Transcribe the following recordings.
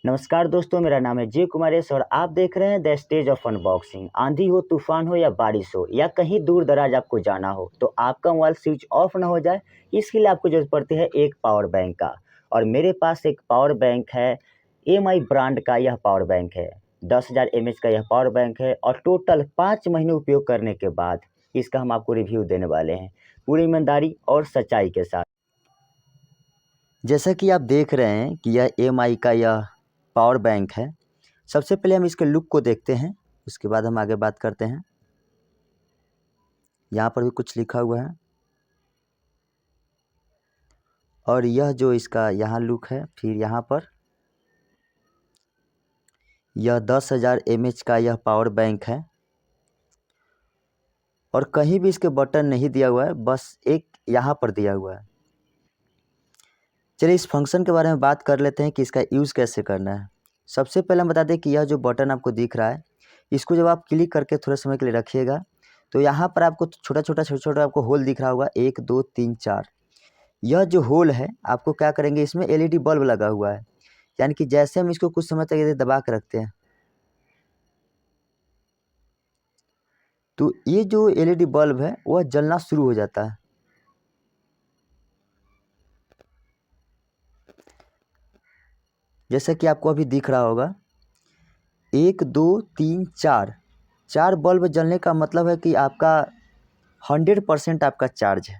नमस्कार दोस्तों, मेरा नाम है जय कुमारेश और आप देख रहे हैं द स्टेज ऑफ अनबॉक्सिंग। आंधी हो, तूफान हो या बारिश हो या कहीं दूर दराज आपको जाना हो तो आपका मोबाइल स्विच ऑफ ना हो जाए, इसके लिए आपको जरूरत पड़ती है एक पावर बैंक का। और मेरे पास एक पावर बैंक है, एम आई ब्रांड का यह पावर बैंक है। 10,000 mAh का यह पावर बैंक है और टोटल 5 महीने उपयोग करने के बाद इसका हम आपको रिव्यू देने वाले हैं, पूरी ईमानदारी और सच्चाई के साथ। जैसा कि आप देख रहे हैं कि यह एम आई का यह पावर बैंक है। सबसे पहले हम इसके लुक को देखते हैं, उसके बाद हम आगे बात करते हैं। यहाँ पर भी कुछ लिखा हुआ है और यह जो इसका यहाँ लुक है, फिर यहाँ पर यह 10,000 mAh का यह पावर बैंक है और कहीं भी इसके बटन नहीं दिया हुआ है, बस एक यहाँ पर दिया हुआ है। चलिए इस फंक्शन के बारे में बात कर लेते हैं कि इसका यूज़ कैसे करना है। सबसे पहले हम बता दें कि यह जो बटन आपको दिख रहा है, इसको जब आप क्लिक करके थोड़े समय के लिए रखिएगा तो यहाँ पर आपको छोटा-छोटा आपको होल दिख रहा होगा, 1, 2, 3, 4। यह जो होल है आपको क्या करेंगे, इसमें एलईडी बल्ब लगा हुआ है, यानी कि जैसे हम इसको कुछ समय तक यदि दबा के रखते हैं तो ये जो एलईडी बल्ब है वह जलना शुरू हो जाता है। जैसा कि आपको अभी दिख रहा होगा, 1, 2, 3, 4 बल्ब जलने का मतलब है कि आपका 100% आपका चार्ज है।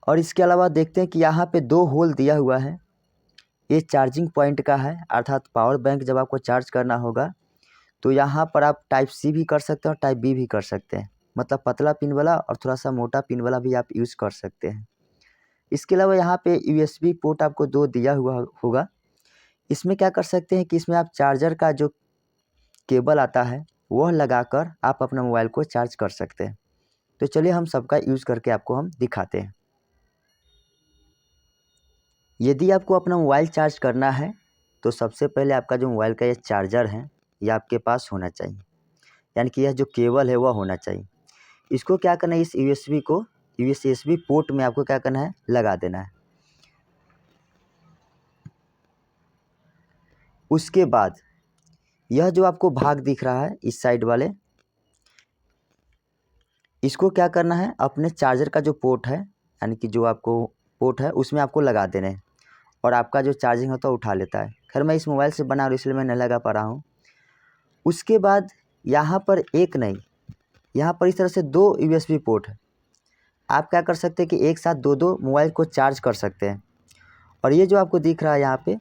और इसके अलावा देखते हैं कि यहाँ पे 2 होल दिया हुआ है, ये चार्जिंग पॉइंट का है, अर्थात पावर बैंक जब आपको चार्ज करना होगा तो यहाँ पर आप टाइप सी भी कर सकते हैं और टाइप बी भी कर सकते हैं, मतलब पतला पिन वाला और थोड़ा सा मोटा पिन वाला भी आप यूज़ कर सकते हैं। इसके अलावा यहाँ पे यूएसबी पोर्ट आपको 2 दिया हुआ होगा। इसमें क्या कर सकते हैं कि इसमें आप चार्जर का जो केबल आता है वह लगाकर आप अपना मोबाइल को चार्ज कर सकते हैं। तो चलिए हम सबका यूज़ करके आपको हम दिखाते हैं। यदि आपको अपना मोबाइल चार्ज करना है तो सबसे पहले आपका जो मोबाइल का ये चार्जर है ये आपके पास होना चाहिए, यानी कि यह जो केबल है वह होना चाहिए। इसको क्या करना है, इस यूएसबी को यूएसबी पोर्ट में आपको क्या करना है, लगा देना है। उसके बाद यह जो आपको भाग दिख रहा है इस साइड वाले, इसको क्या करना है, अपने चार्जर का जो पोर्ट है, यानी कि जो आपको पोर्ट है उसमें आपको लगा देना है और आपका जो चार्जिंग होता है उठा लेता है। खैर मैं इस मोबाइल से बना और इसलिए मैं नहीं लगा पा रहा हूँ। उसके बाद यहाँ पर एक नहीं, यहाँ पर इस तरह से 2 यूएसबी पोर्ट है। आप क्या कर सकते हैं कि एक साथ 2-2 मोबाइल को चार्ज कर सकते हैं। और ये जो आपको दिख रहा है यहाँ पे,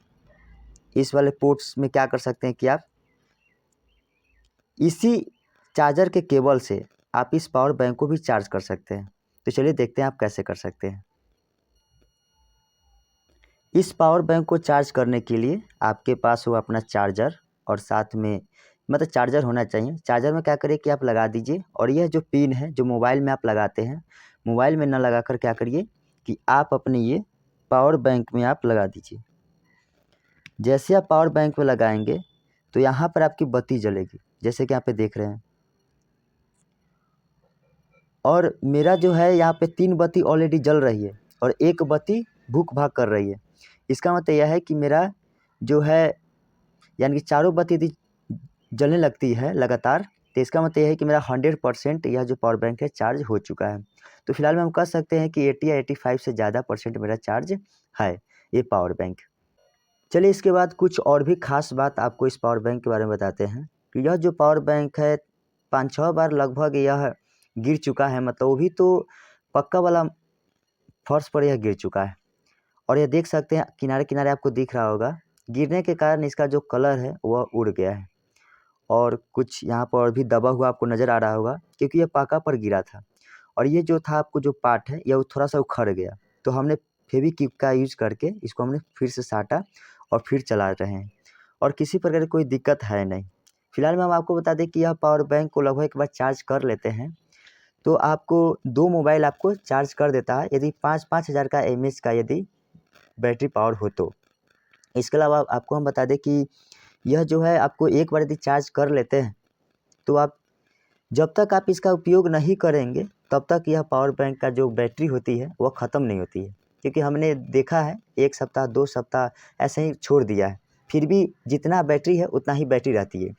इस वाले पोर्ट्स में क्या कर सकते हैं कि आप इसी चार्जर के केबल से आप इस पावर बैंक को भी चार्ज कर सकते हैं। तो चलिए देखते हैं आप कैसे कर सकते हैं। इस पावर बैंक को चार्ज करने के लिए आपके पास हो अपना चार्जर और साथ में मतलब चार्जर होना चाहिए। चार्जर में क्या करिए कि आप लगा दीजिए और यह जो पिन है जो मोबाइल में आप लगाते हैं, मोबाइल में ना लगाकर क्या करिए कि आप अपने ये पावर बैंक में आप लगा दीजिए। जैसे आप पावर बैंक में लगाएंगे तो यहाँ पर आपकी बत्ती जलेगी, जैसे कि यहाँ पे देख रहे हैं। और मेरा जो है यहाँ पे 3 बत्ती ऑलरेडी जल रही है और 1 बत्ती भूक भाग कर रही है। इसका मतलब यह है कि मेरा जो है, यानी कि चारों बत्ती यदि जलने लगती है लगातार, तो इसका मतलब यह है कि मेरा 100% यह जो पावर बैंक है चार्ज हो चुका है। तो फिलहाल में हम कह सकते हैं कि 80 या 85 से ज़्यादा परसेंट मेरा चार्ज है ये पावर बैंक। चलिए इसके बाद कुछ और भी ख़ास बात आपको इस पावर बैंक के बारे में बताते हैं कि यह जो पावर बैंक है 5-6 बार लगभग यह गिर चुका है, मतलब वो भी तो पक्का वाला फर्श पर यह गिर चुका है। और ये देख सकते हैं किनारे-किनारे आपको दिख रहा होगा, गिरने के कारण इसका जो कलर है वह उड़ गया है और कुछ यहाँ पर भी दबा हुआ आपको नज़र आ रहा होगा क्योंकि ये पक्का पर गिरा था। और ये जो था आपको जो पार्ट है यह थोड़ा-सा उखड़ गया, तो हमने फेविक्विक का यूज़ करके इसको हमने फिर से साटा और फिर चला रहे हैं और किसी प्रकार की कोई दिक्कत है नहीं। फिलहाल में हम आपको बता दें कि यह पावर बैंक को लगभग एक बार चार्ज कर लेते हैं तो आपको 2 मोबाइल आपको चार्ज कर देता है, यदि 5-5 हज़ार का एमएएच का यदि बैटरी पावर हो तो। इसके अलावा आपको हम बता दें कि यह जो है आपको एक बार यदि चार्ज कर लेते हैं तो आप जब तक आप इसका उपयोग नहीं करेंगे तब तक यह पावर बैंक का जो बैटरी होती है वह ख़त्म नहीं होती है। क्योंकि हमने देखा है 1 सप्ताह 2 सप्ताह ऐसे ही छोड़ दिया है, फिर भी जितना बैटरी है उतना ही बैटरी रहती है।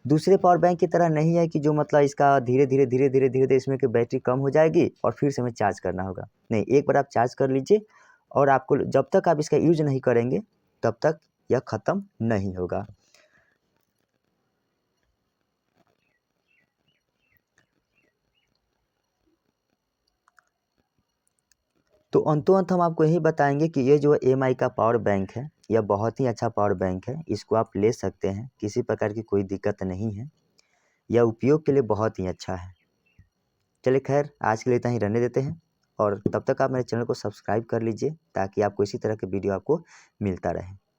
दूसरे पावर बैंक की तरह नहीं है कि जो मतलब इसका धीरे-धीरे इसमें की बैटरी कम हो जाएगी और फिर से हमें चार्ज करना होगा। नहीं, एक बार आप चार्ज कर लीजिए और आपको जब तक आप इसका यूज़ नहीं करेंगे तब तक यह ख़त्म नहीं होगा। तो अंतों-अंत हम आपको यही बताएँगे कि ये जो एमआई का पावर बैंक है, यह बहुत ही अच्छा पावर बैंक है। इसको आप ले सकते हैं, किसी प्रकार की कोई दिक्कत नहीं है। यह उपयोग के लिए बहुत ही अच्छा है। चलिए खैर आज के लिए इतना ही रहने देते हैं और तब तक आप मेरे चैनल को सब्सक्राइब कर लीजिए ताकि आपको इसी तरह के वीडियो आपको मिलता रहे।